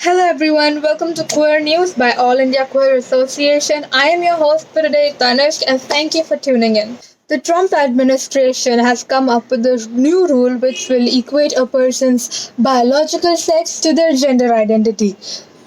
Hello everyone, welcome to Queer News by All India Queer Association. I am your host for today, Tanishq, and thank you for tuning in. The Trump administration has come up with a new rule which will equate a person's biological sex to their gender identity.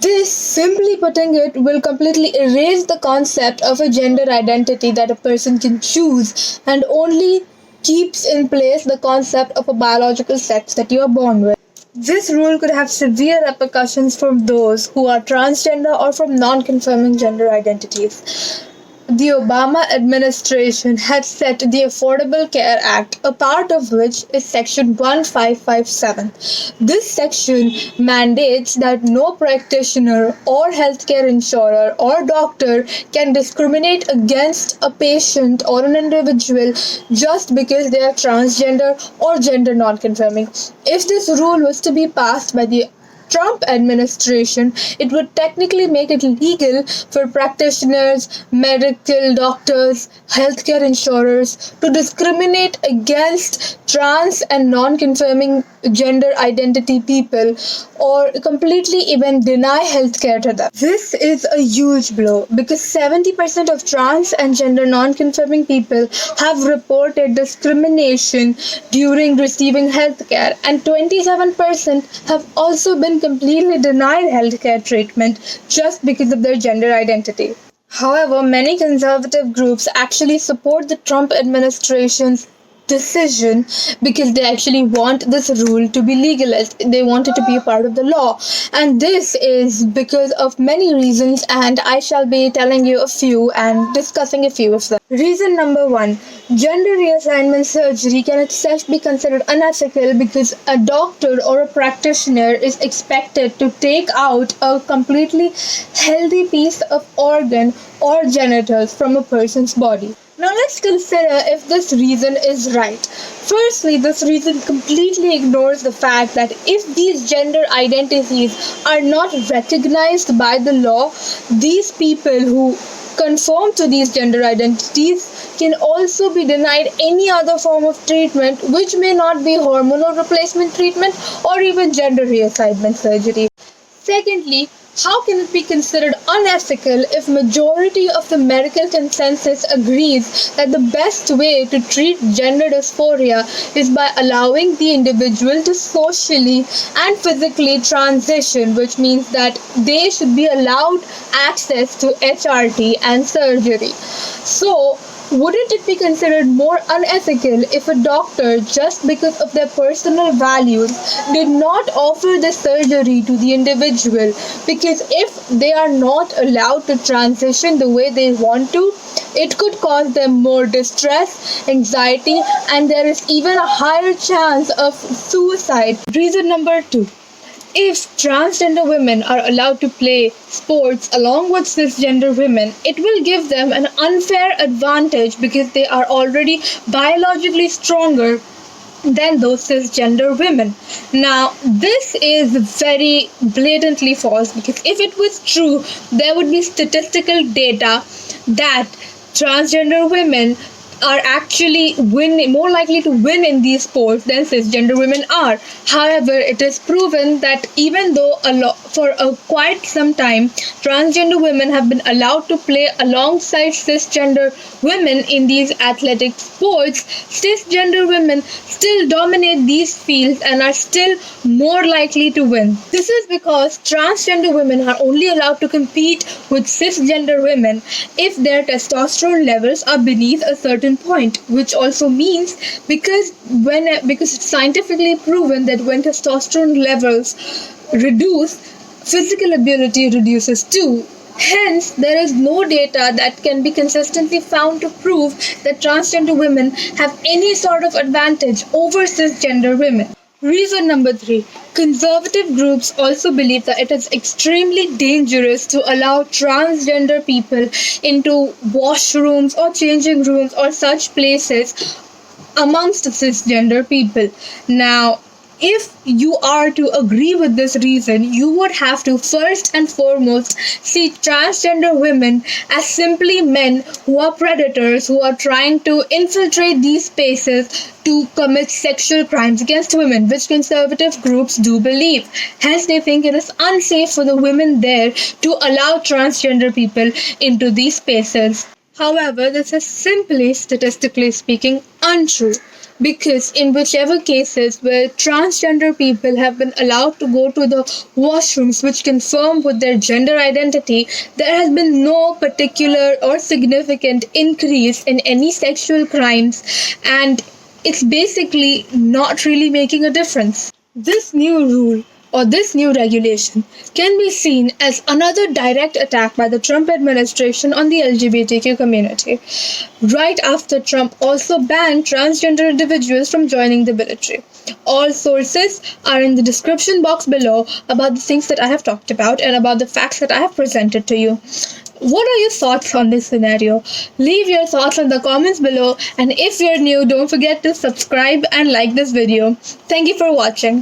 This, simply putting it, will completely erase the concept of a gender identity that a person can choose and only keeps in place the concept of a biological sex that you are born with. This rule could have severe repercussions for those who are transgender or from non confirming gender identities. The Obama administration had set the Affordable Care Act, a part of which is Section 1557. This section mandates that no practitioner or healthcare insurer or doctor can discriminate against a patient or an individual just because they are transgender or gender non-conforming. If this rule was to be passed by the Trump administration, it would technically make it legal for practitioners, medical doctors, healthcare insurers to discriminate against trans and non-conforming gender identity people or completely even deny healthcare to them. This is a huge blow because 70% of trans and gender non-conforming people have reported discrimination during receiving healthcare, and 27% have also been completely denied healthcare treatment just because of their gender identity. However, many conservative groups actually support the Trump administration's decision because they actually want this rule to be legalized. They want it to be a part of the law. And this is because of many reasons, and I shall be telling you a few and discussing a few of them. Reason number one, gender reassignment surgery can itself be considered unethical because a doctor or a practitioner is expected to take out a completely healthy piece of organ or genitals from a person's body. Now let's consider if this reason is right. Firstly, this reason completely ignores the fact that if these gender identities are not recognized by the law, these people who conform to these gender identities can also be denied any other form of treatment which may not be hormonal replacement treatment or even gender reassignment surgery. Secondly, how can it be considered unethical if majority of the medical consensus agrees that the best way to treat gender dysphoria is by allowing the individual to socially and physically transition, which means that they should be allowed access to HRT and surgery. So, wouldn't it be considered more unethical if a doctor, just because of their personal values, did not offer the surgery to the individual? Because if they are not allowed to transition the way they want to, it could cause them more distress, anxiety, and there is even a higher chance of suicide. Reason number two. If transgender women are allowed to play sports along with cisgender women, it will give them an unfair advantage because they are already biologically stronger than those cisgender women. Now, this is very blatantly false because if it was true, there would be statistical data that transgender women are actually more likely to win in these sports than cisgender women are. However, it is proven that even though for quite some time transgender women have been allowed to play alongside cisgender women in these athletic sports, cisgender women still dominate these fields and are still more likely to win. This is because transgender women are only allowed to compete with cisgender women if their testosterone levels are beneath a certain point, which also means because it's scientifically proven that when testosterone levels reduce, physical ability reduces too. Hence, there is no data that can be consistently found to prove that transgender women have any sort of advantage over cisgender women. Reason number three. Conservative groups also believe that it is extremely dangerous to allow transgender people into washrooms or changing rooms or such places amongst cisgender people. Now, if you are to agree with this reason, you would have to first and foremost see transgender women as simply men who are predators, who are trying to infiltrate these spaces to commit sexual crimes against women, which conservative groups do believe. Hence, they think it is unsafe for the women there to allow transgender people into these spaces. However, this is simply, statistically speaking, untrue. Because in whichever cases where transgender people have been allowed to go to the washrooms which confirm with their gender identity, there has been no particular or significant increase in any sexual crimes, and it's basically not really making a difference. This new rule or this new regulation can be seen as another direct attack by the Trump administration on the LGBTQ community. Right after Trump also banned transgender individuals from joining the military. All sources are in the description box below about the things that I have talked about and about the facts that I have presented to you. What are your thoughts on this scenario? Leave your thoughts in the comments below, and if you're new, don't forget to subscribe and like this video. Thank you for watching.